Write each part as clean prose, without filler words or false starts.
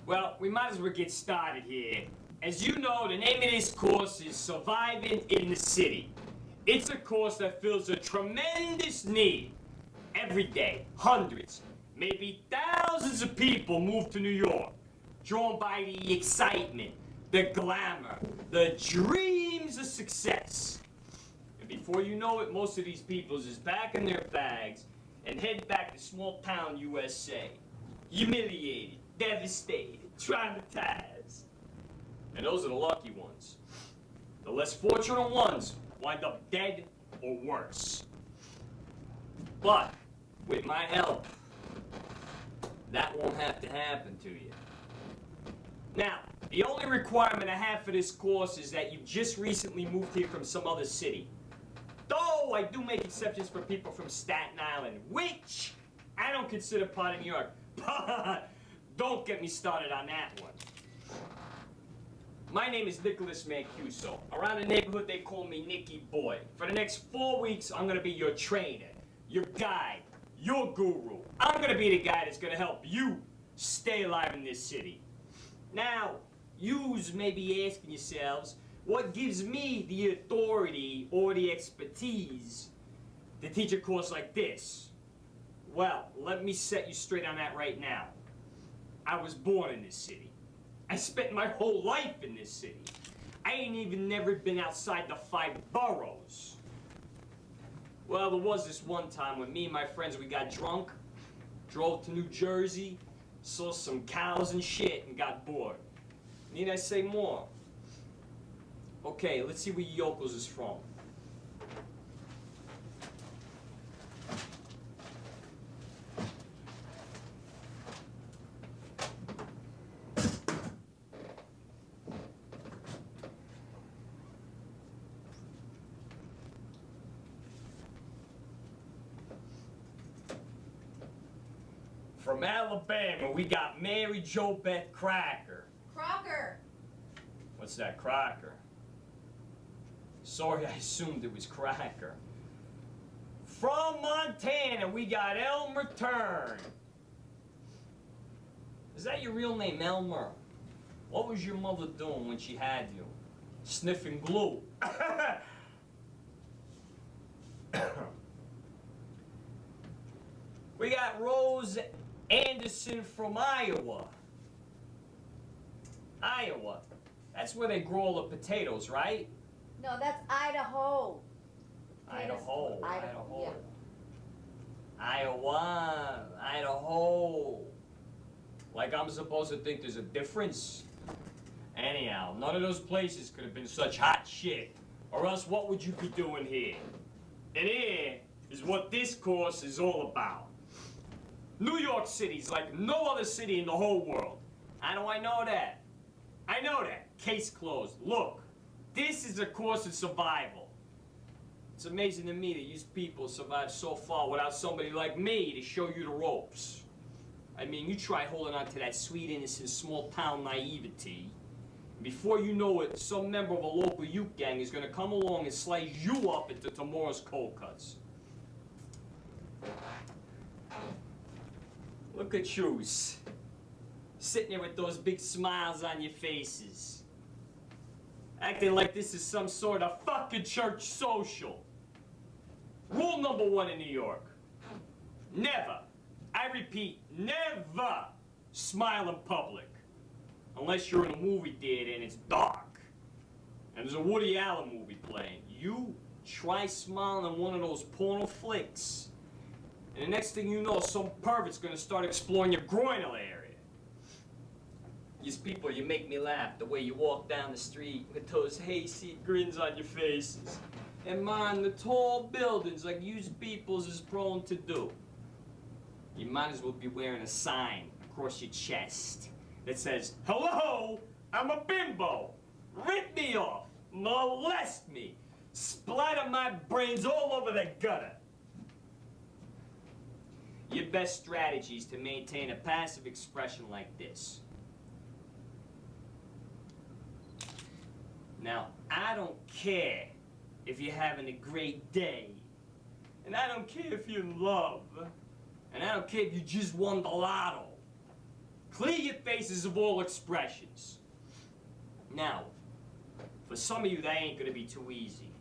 Well, we might as well get started here. As you know, the name of this course is Surviving in the City. It's a course that fills a tremendous need. Every day, hundreds, maybe thousands of people move to New York, drawn by the excitement, the glamour, the dreams of success. And before you know it, most of these people is back in their bags and head back to small town USA. Humiliated, devastated, traumatized. And those are the lucky ones. The less fortunate ones wind up dead or worse. But with my help, that won't have to happen to you. Now, the only requirement I have for this course is that you just recently moved here from some other city. Though I do make exceptions for people from Staten Island, which I don't consider part of New York. But don't get me started on that one. My name is Nicholas Mancuso. Around the neighborhood, they call me Nicky Boy. For the next 4 weeks, I'm gonna be your trainer, your guide, your guru. I'm gonna be the guy that's gonna help you stay alive in this city. Now, yous may be asking yourselves, what gives me the authority or the expertise to teach a course like this? Well, let me set you straight on that right now. I was born in this city. I spent my whole life in this city. I ain't even never been outside the 5 boroughs. Well, there was this one time when me and my friends, we got drunk, drove to New Jersey, saw some cows and shit, and got bored. Need I say more? Okay, let's see where Yokels is from. From Alabama, we got Mary Jo Beth Cracker. Crocker. What's that, Crocker? Sorry, I assumed it was Cracker. From Montana, we got Elmer Turn. Is that your real name, Elmer? What was your mother doing when she had you? Sniffing glue. We got Rose Anderson from Iowa. Iowa. That's where they grow all the potatoes, right? No, that's Idaho. Idaho. Idaho. Yeah. Iowa. Idaho. Like I'm supposed to think there's a difference? Anyhow, none of those places could have been such hot shit. Or else what would you be doing here? And here is what this course is all about. New York City's like no other city in the whole world. How do I know that? I know that. Case closed. Look, this is a course in survival. It's amazing to me that you people survived so far without somebody like me to show you the ropes. I mean, you try holding on to that sweet, innocent, small-town naivety. Before you know it, some member of a local youth gang is going to come along and slice you up into tomorrow's cold cuts. Look at yous, sitting there with those big smiles on your faces, acting like this is some sort of fucking church social. Rule number 1 in New York: never, I repeat, never smile in public, unless you're in a movie theater and it's dark, and there's a Woody Allen movie playing. You try smiling in one of those porno flicks, and the next thing you know, some pervert's gonna start exploring your groinal area. These people, you make me laugh the way you walk down the street with those hayseed grins on your faces and mind the tall buildings like yous peoples is prone to do. You might as well be wearing a sign across your chest that says, "Hello, I'm a bimbo. Rip me off, molest me, splatter my brains all over the gutter." Your best strategy is to maintain a passive expression like this. Now, I don't care if you're having a great day, and I don't care if you're in love, and I don't care if you just won the lotto. Clear your faces of all expressions. Now, for some of you, that ain't gonna be too easy.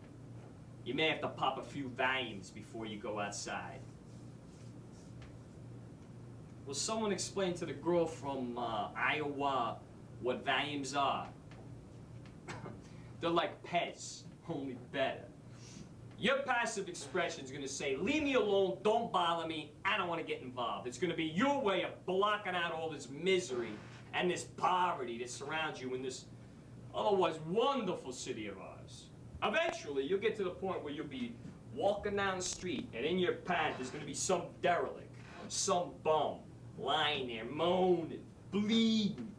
You may have to pop a few Valiums before you go outside. Will someone explain to the girl from Iowa what Valiums are? They're like Pez, only better. Your passive expression is going to say, leave me alone, don't bother me, I don't want to get involved. It's going to be your way of blocking out all this misery and this poverty that surrounds you in this otherwise wonderful city of ours. Eventually, you'll get to the point where you'll be walking down the street, and in your path there's going to be some derelict, some bum, lying there, moaning, bleeding,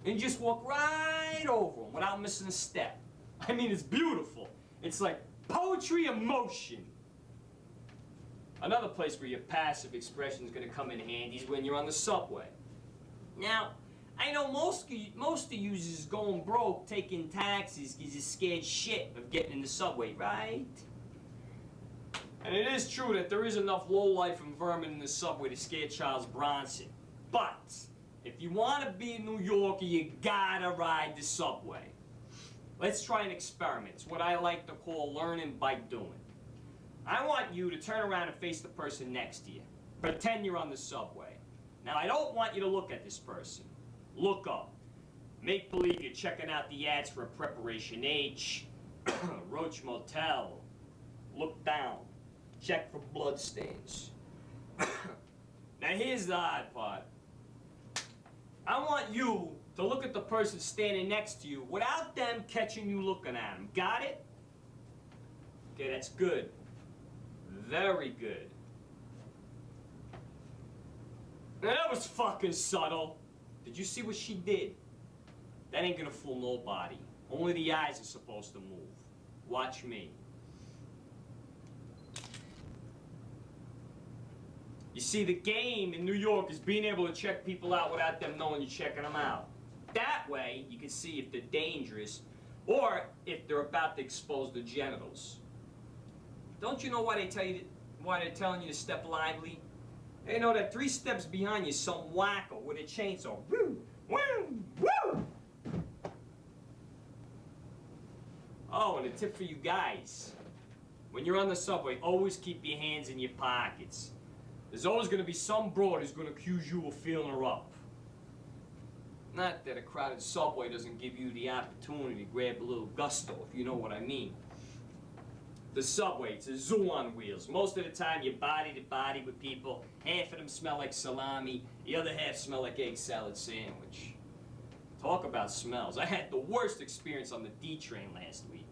and just walk right over him without missing a step. I mean, it's beautiful. It's like poetry in motion. Another place where your passive expression is going to come in handy is when you're on the subway. Now, I know most of you is going broke taking taxis because you're scared shit of getting in the subway, right? And it is true that there is enough lowlife and vermin in the subway to scare Charles Bronson. But if you want to be a New Yorker, you gotta ride the subway. Let's try an experiment. It's what I like to call learning by doing. I want you to turn around and face the person next to you. Pretend you're on the subway. Now, I don't want you to look at this person. Look up. Make believe you're checking out the ads for Preparation H, Roach Motel. Look down. Check for bloodstains. Now, here's the odd part. I want you to look at the person standing next to you without them catching you looking at them. Got it? Okay, that's good. Very good. Now, that was fucking subtle. Did you see what she did? That ain't gonna fool nobody. Only the eyes are supposed to move. Watch me. You see, the game in New York is being able to check people out without them knowing you're checking them out. That way, you can see if they're dangerous or if they're about to expose their genitals. Don't you know why they're telling you to step lively? They know that 3 steps behind you, some wacko with a chainsaw. Woo, woo, woo! Oh, and a tip for you guys. When you're on the subway, always keep your hands in your pockets. There's always going to be some broad who's going to accuse you of feeling her up. Not that a crowded subway doesn't give you the opportunity to grab a little gusto, if you know what I mean. The subway, it's a zoo on wheels. Most of the time, you're body to body with people. Half of them smell like salami. The other half smell like egg salad sandwich. Talk about smells. I had the worst experience on the D train last week.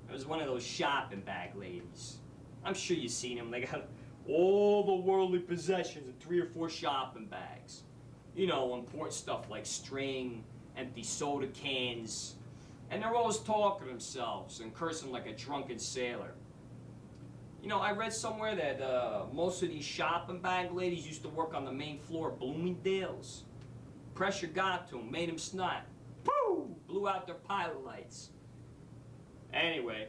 It was one of those shopping bag ladies. I'm sure you've seen them. They got all the worldly possessions in 3 or 4 shopping bags. You know, important stuff like string, empty soda cans. And they're always talking to themselves and cursing like a drunken sailor. You know, I read somewhere that most of these shopping bag ladies used to work on the main floor of Bloomingdale's. Pressure got to them, made them snot. Pooh! Blew out their pilot lights. Anyway,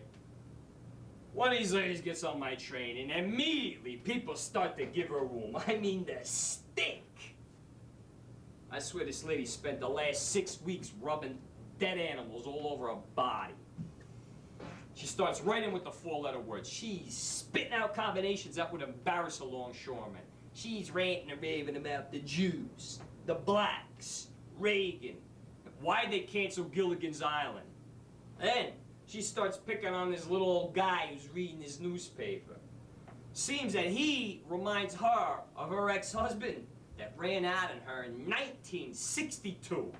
one of these ladies gets on my train, and immediately people start to give her room. I mean, the stink. I swear this lady spent the last 6 weeks rubbing dead animals all over her body. She starts right in with the 4-letter words. She's spitting out combinations that would embarrass a longshoreman. She's ranting and raving about the Jews, the blacks, Reagan, why they canceled Gilligan's Island. Then she starts picking on this little old guy who's reading his newspaper. Seems that he reminds her of her ex-husband that ran out on her in 1962.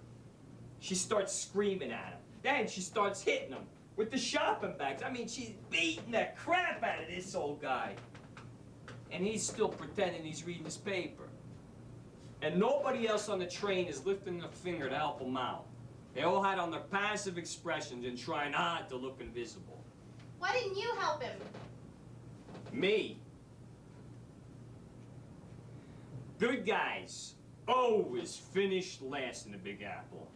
She starts screaming at him. Then she starts hitting him with the shopping bags. I mean, she's beating the crap out of this old guy. And he's still pretending he's reading his paper. And nobody else on the train is lifting a finger to help him out. They all had on their passive expressions and trying hard to look invisible. Why didn't you help him? Me. Good guys always finish last in the Big Apple.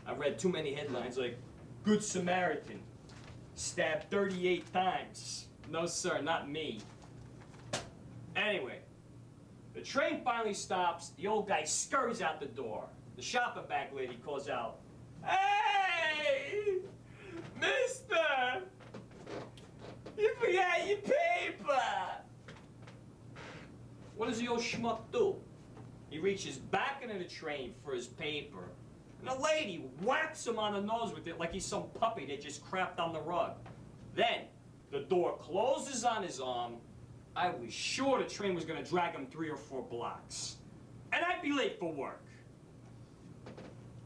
I've read too many headlines like, Good Samaritan, stabbed 38 times. No, sir, not me. Anyway, The train finally stops. The old guy scurries out the door. The shopping bag lady calls out, "Hey, mister! You forgot your paper!" What does the old schmuck do? He reaches back into the train for his paper, and the lady whacks him on the nose with it like he's some puppy that just crapped on the rug. Then, the door closes on his arm. I was sure the train was gonna drag him 3 or 4 blocks. And I'd be late for work.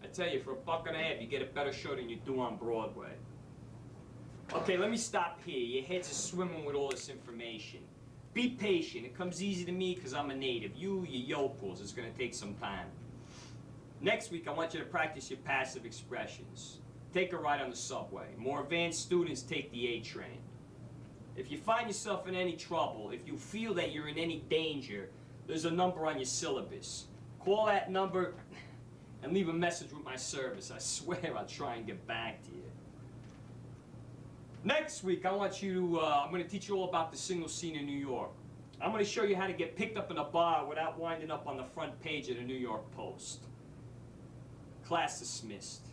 I tell you, for $1.50, you get a better show than you do on Broadway. Okay, let me stop here. Your heads are swimming with all this information. Be patient. It comes easy to me because I'm a native. You yokels, it's gonna take some time. Next week, I want you to practice your passive expressions. Take a ride on the subway. More advanced students take the A train. If you find yourself in any trouble, if you feel that you're in any danger, there's a number on your syllabus. Call that number and leave a message with my service. I swear I'll try and get back to you. Next week, I want you to, I'm going to teach you all about the single scene in New York. I'm going to show you how to get picked up in a bar without winding up on the front page of the New York Post. Class dismissed.